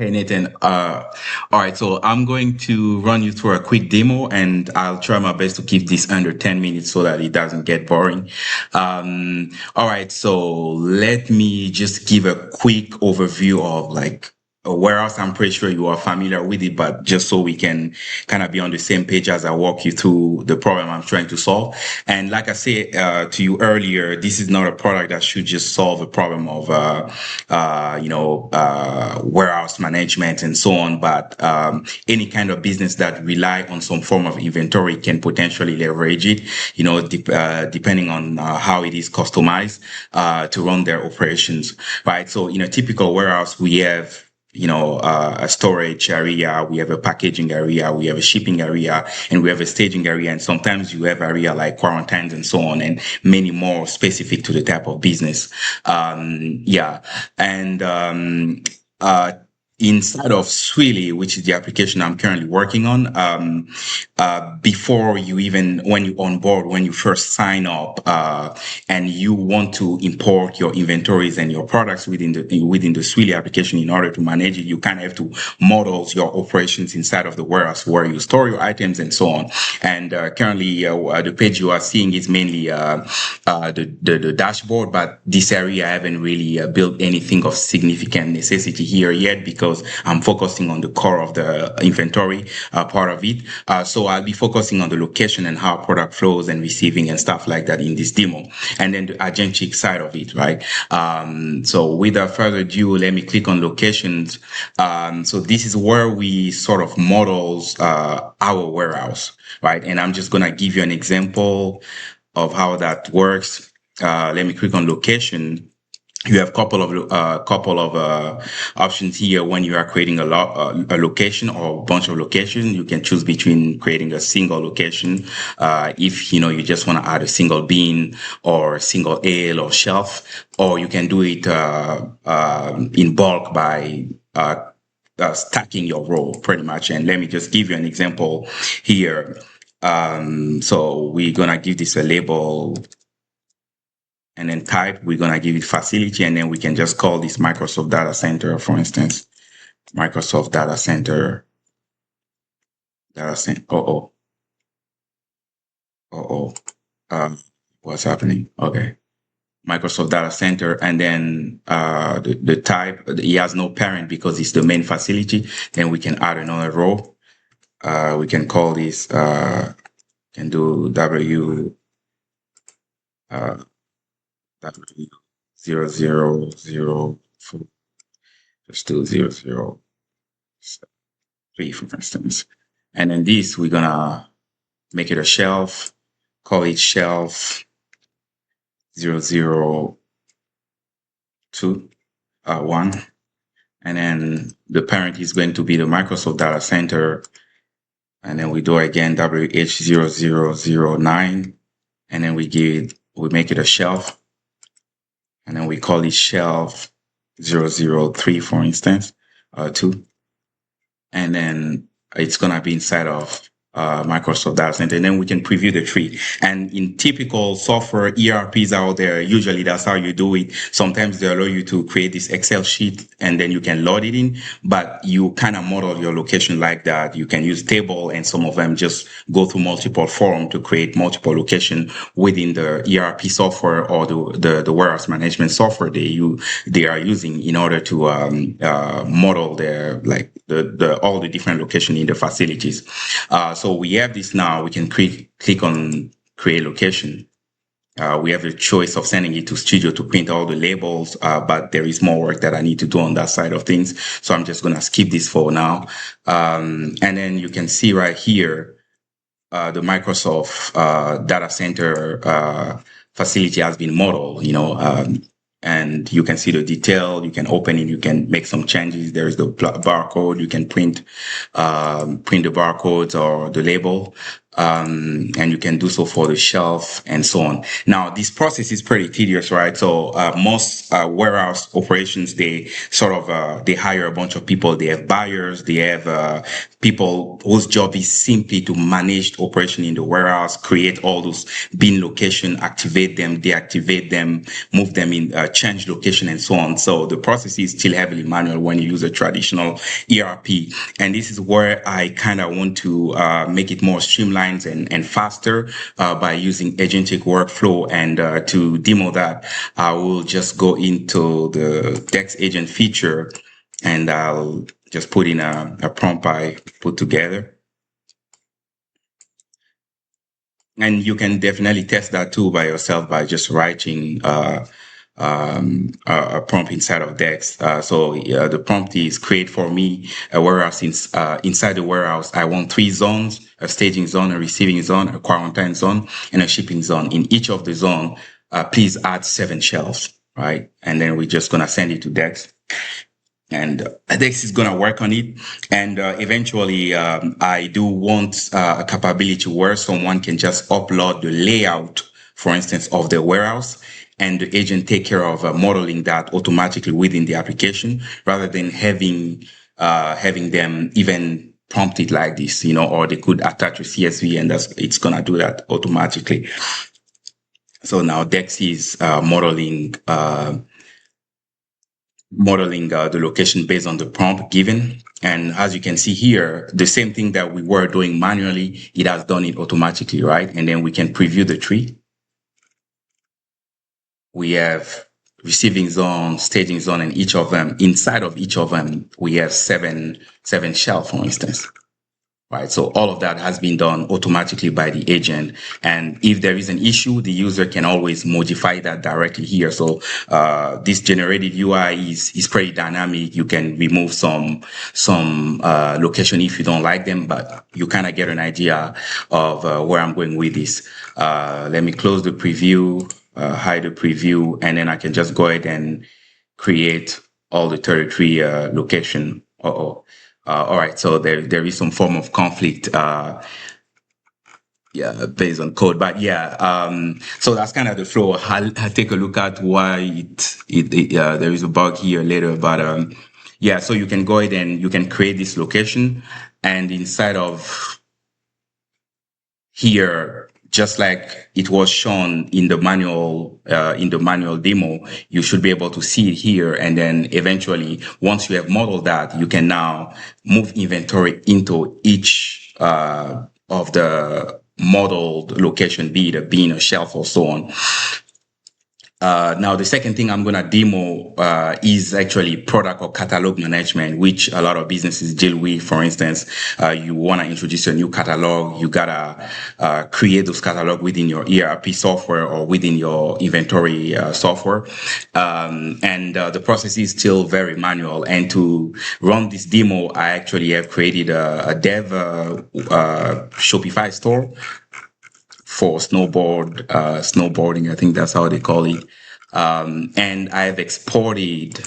Hey Nathan, all right, so I'm going to run you through a quick demo and I'll try my best to keep this under 10 minutes so that it doesn't get boring. All right, so let me just give a quick overview of like a warehouse. I'm pretty sure you are familiar with it, but just so we can kind of be on the same page as I walk you through the problem I'm trying to solve. And like I said to you earlier, this is not a product that should just solve a problem of warehouse management and so on. But any kind of business that rely on some form of inventory can potentially leverage it, depending on how it is customized to run their operations, right? So in a typical warehouse, we have a storage area, we have a packaging area, we have a shipping area, and we have a staging area. And sometimes you have area like quarantines and so on, and many more specific to the type of business. Yeah. And, inside of Swilly, which is the application I'm currently working on, before you even, when you onboard, when you first sign up, and you want to import your inventories and your products within the Swilly application in order to manage it, you kind of have to model your operations inside of the warehouse where you store your items and so on. And currently, the page you are seeing is mainly the dashboard, but this area I haven't really built anything of significant necessity here yet because I'm focusing on the core of the inventory part of it. So I'll be focusing on the location and how product flows and receiving and stuff like that in this demo, and then the agentic side of it, right? So without further ado, let me click on locations. So this is where we sort of models our warehouse, right? And I'm just gonna give you an example of how that works. Let me click on location. You have couple of options here when you are creating a location or a bunch of locations. You can choose between creating a single location, if you just want to add a single bin or a single aisle or shelf, or you can do it in bulk by stacking your row pretty much. And let me just give you an example here. So we're gonna give this a label and then type, we're going to give it facility, and then we can just call this Microsoft Data Center, for instance. Microsoft Data Center. Oh, what's happening? Okay. Microsoft Data Center, and then the type, he has no parent because it's the main facility. Then we can add another row. We can call this, can do W, W000, just do 003, for instance. And then this, we're gonna make it a shelf, call it shelf 002, 1. And then the parent is going to be the Microsoft Data Center. And then we do again WH0009. And then we make it a shelf. And then we call it shelf 003, for instance, 2. And then it's going to be inside of Microsoft Data Center, and then we can preview the tree. And in typical software ERPs out there, usually that's how you do it. Sometimes they allow you to create this Excel sheet and then you can load it in, but you kind of model your location like that. You can use table, and some of them just go through multiple forms to create multiple location within the ERP software or the warehouse management software they are using in order to model their all the different location in the facilities. So we have this now. We can click on create location. We have the choice of sending it to Studio to print all the labels, but there is more work that I need to do on that side of things. So I'm just going to skip this for now. And then you can see right here, the Microsoft data center facility has been modeled, and you can see the detail. You can open it. You can make some changes. There is the barcode. You can print the barcodes or the label. and you can do so for the shelf and so on. Now, this process is pretty tedious, right? So most warehouse operations, they sort of they hire a bunch of people. They have buyers, they have people whose job is simply to manage the operation in the warehouse, create all those bin location, activate them, deactivate them, move them in, change location, and so on. So the process is still heavily manual when you use a traditional ERP. And this is where I kind of want to make it more streamlined and faster by using agentic workflow. And to demo that, I will just go into the Dex agent feature, and I'll just put in a prompt I put together. And you can definitely test that too by yourself by just writing a prompt inside of Dex. So the prompt is create for me a warehouse. Inside the warehouse, I want 3 zones: a staging zone, a receiving zone, a quarantine zone, and a shipping zone. In each of the zone, please add 7 shelves, right? And then we're just going to send it to Dex. And Dex is going to work on it. And eventually, I do want a capability where someone can just upload the layout, for instance, of the warehouse, and the agent take care of modeling that automatically within the application, rather than having them even prompt it like this, or they could attach a CSV, and it's going to do that automatically. So now Dex is modeling the location based on the prompt given. And as you can see here, the same thing that we were doing manually, it has done it automatically, right? And then we can preview the tree. We have receiving zone, staging zone, and each of them, inside of each of them, we have seven shelves, for instance. Right. So all of that has been done automatically by the agent. And if there is an issue, the user can always modify that directly here. So this generated UI is pretty dynamic. You can remove some location if you don't like them, but you kind of get an idea of where I'm going with this. Let me close the preview, hide the preview, and then I can just go ahead and create all the 33 location. All right, so there is some form of conflict, based on code, but so that's kind of the flow. I'll take a look at why there is a bug here later, but so you can go ahead and you can create this location, and inside of here, just like it was shown in the manual demo, you should be able to see it here. And then eventually, once you have modeled that, you can now move inventory into each of the modeled location, be it a bin, a shelf, or so on. Now, the second thing I'm going to demo is actually product or catalog management, which a lot of businesses deal with. For instance, you want to introduce a new catalog, you got to create those catalog within your ERP software or within your inventory software. And the process is still very manual. And to run this demo, I actually have created a dev Shopify store for snowboarding. I think that's how they call it. And I've exported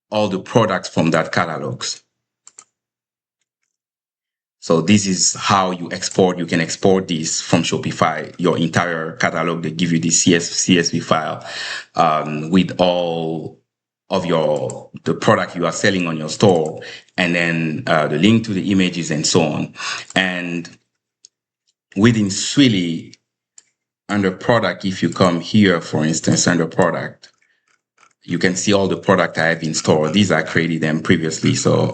all the products from that catalogs. So this is how you export. You can export this from Shopify, your entire catalog. They give you the CSV file with all of the product you are selling on your store, and then the link to the images and so on. And within Swilly, under product, if you come here, for instance, under product, you can see all the product I have installed. These I created them previously. So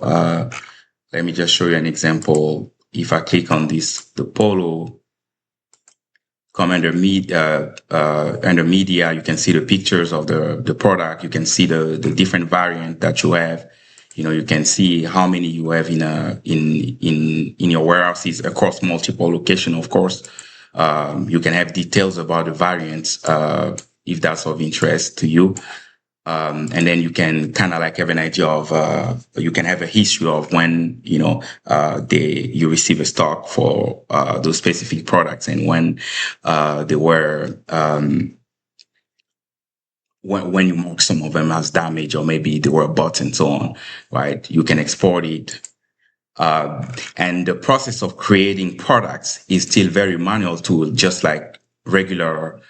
let me just show you an example. If I click on this, the Polo, come under media, you can see the pictures of the product. You can see the different variant that you have. You can see how many you have in your warehouses across multiple locations, of course. You can have details about the variants if that's of interest to you. And then you can kind of like have an idea of, you can have a history of when, you receive a stock for those specific products, and when they were, when you mark some of them as damaged, or maybe they were bought and so on, right? You can export it And the process of creating products is still very manual tool, just like regular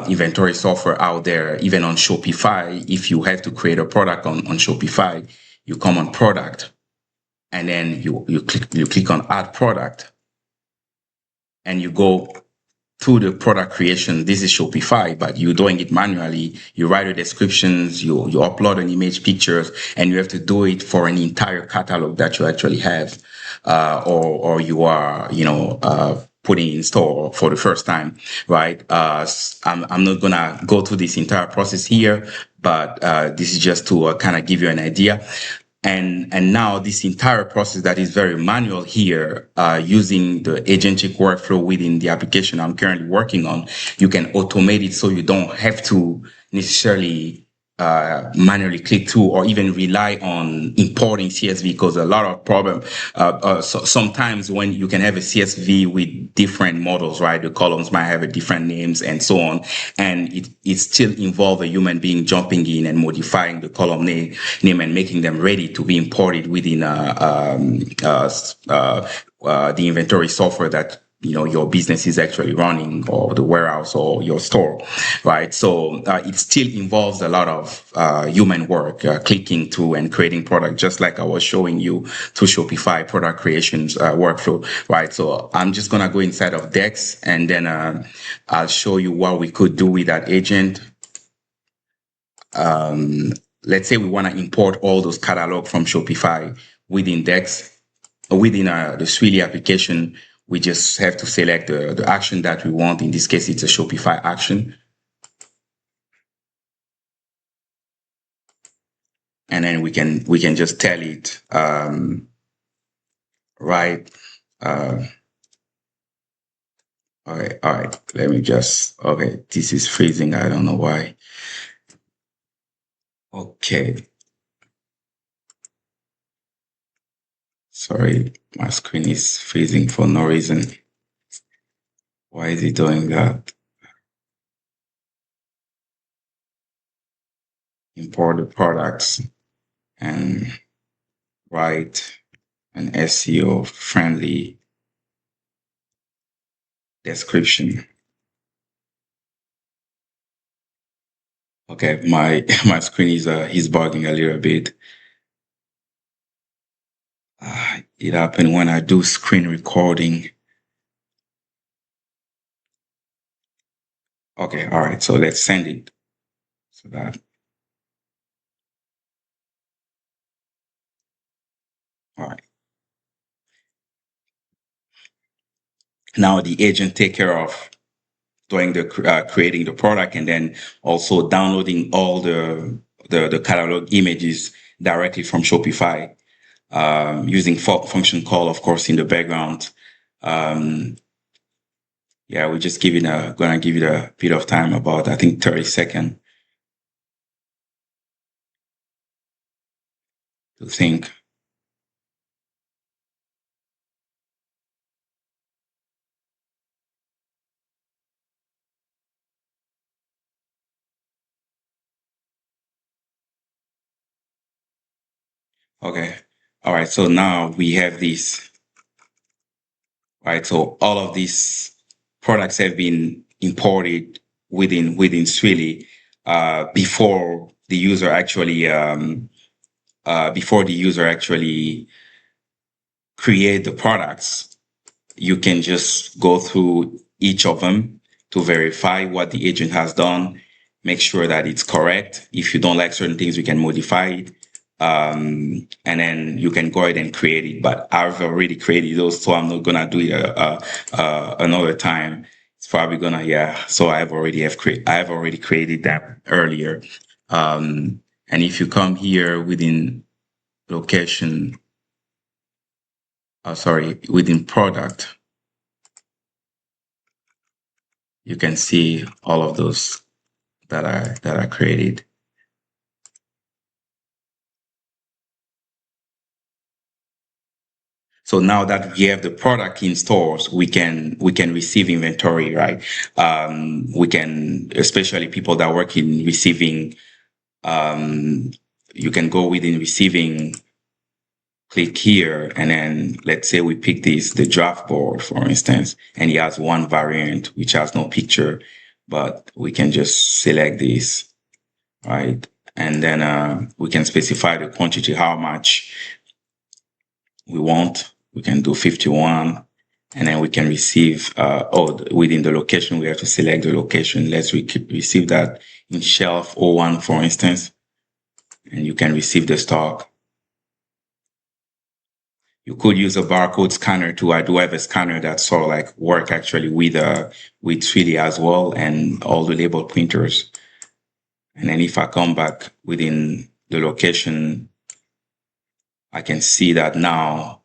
inventory software out there. Even on Shopify, if you have to create a product on Shopify, you come on product, and then you click on add product, and you go to the product creation. This is Shopify, but you're doing it manually. You write the descriptions, you upload an image, pictures, and you have to do it for an entire catalog that you actually have, or you are, putting in store for the first time, right? I'm not gonna go through this entire process here, but this is just to kind of give you an idea. And now this entire process that is very manual here, using the agentic workflow within the application I'm currently working on, you can automate it so you don't have to necessarily manually click through or even rely on importing CSV, because a lot of problem. So sometimes when you can have a CSV with different models, right? The columns might have a different names and so on, and it still involve a human being jumping in and modifying the column name and making them ready to be imported within the inventory software that your business is actually running, or the warehouse or your store, right? So it still involves a lot of human work, clicking through and creating product, just like I was showing you through Shopify product creations workflow, right? So I'm just gonna go inside of Dex, and then I'll show you what we could do with that agent. Let's say we want to import all those catalog from Shopify within Dex, within the Swilly application. We just have to select the action that we want. In this case, it's a Shopify action. And then we can just tell it, right. All right. Let me just, okay, this is freezing. I don't know why. Okay. Sorry, my screen is freezing for no reason. Why is it doing that? Import the products and write an SEO friendly description. Okay, my screen is bugging a little bit. It happened when I do screen recording. Okay, all right. So let's send it. So that. All right. Now the agent take care of doing the creating the product, and then also downloading all the catalog images directly from Shopify, using function call, of course, in the background. Yeah, we're just gonna give it a bit of time, about I think 30 seconds to think. Okay. All right. So now we have this. Right. So all of these products have been imported within Swilly before the user actually create the products. You can just go through each of them to verify what the agent has done, make sure that it's correct. If you don't like certain things, we can modify it. And then you can go ahead and create it. But I've already created those, so I'm not gonna do it another time. It's probably gonna, yeah. So I've already created that earlier. And if you come here within location, within product, you can see all of those that are created. So now that we have the product in stores, we can receive inventory, right? We can, especially people that work in receiving, you can go within receiving click here, and then let's say we pick the draft board, for instance, and he has one variant which has no picture, but we can just select this, right? And then we can specify the quantity, how much we want. We can do 51, and then we can receive, within the location, we have to select the location. Let's receive that in shelf O1, for instance, and you can receive the stock. You could use a barcode scanner too. I do have a scanner that sort of like work actually with Philly as well, and all the label printers. And then if I come back within the location, I can see that now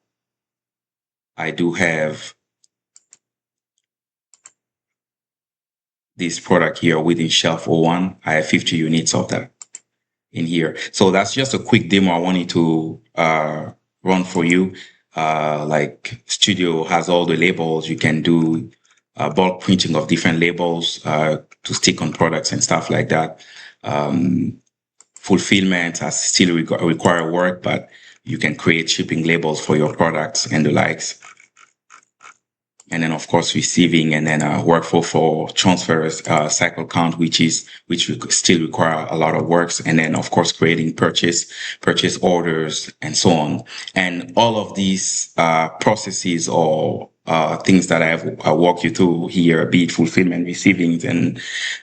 I do have this product here within shelf O1. I have 50 units of that in here. So that's just a quick demo I wanted to run for you. Like Studio has all the labels. You can do bulk printing of different labels to stick on products and stuff like that. Fulfillment has still require work, but you can create shipping labels for your products and the likes. And then, of course, receiving, and then workflow for transfers, cycle count, which still require a lot of works. And then, of course, creating purchase orders, and so on. And all of these processes or things that I walk you through here, be it fulfillment, receiving,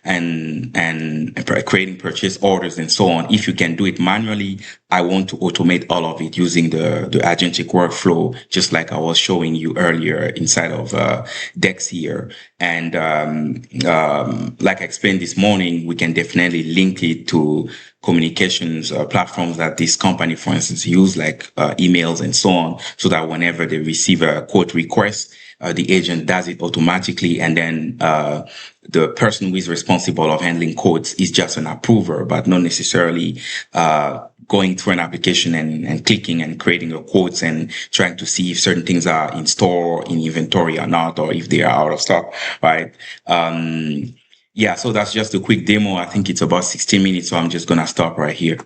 and creating purchase orders, and so on. If you can do it manually, I want to automate all of it using the agentic workflow, just like I was showing you earlier inside of Dex here. And like I explained this morning, we can definitely link it to communications platforms that this company, for instance, use, like emails and so on, so that whenever they receive a quote request, the agent does it automatically, and then the person who is responsible of handling quotes is just an approver, but not necessarily going through an application and clicking and creating the quotes and trying to see if certain things are in store, in inventory or not, or if they are out of stock, right? Yeah, so that's just a quick demo. I think it's about 16 minutes, so I'm just gonna stop right here.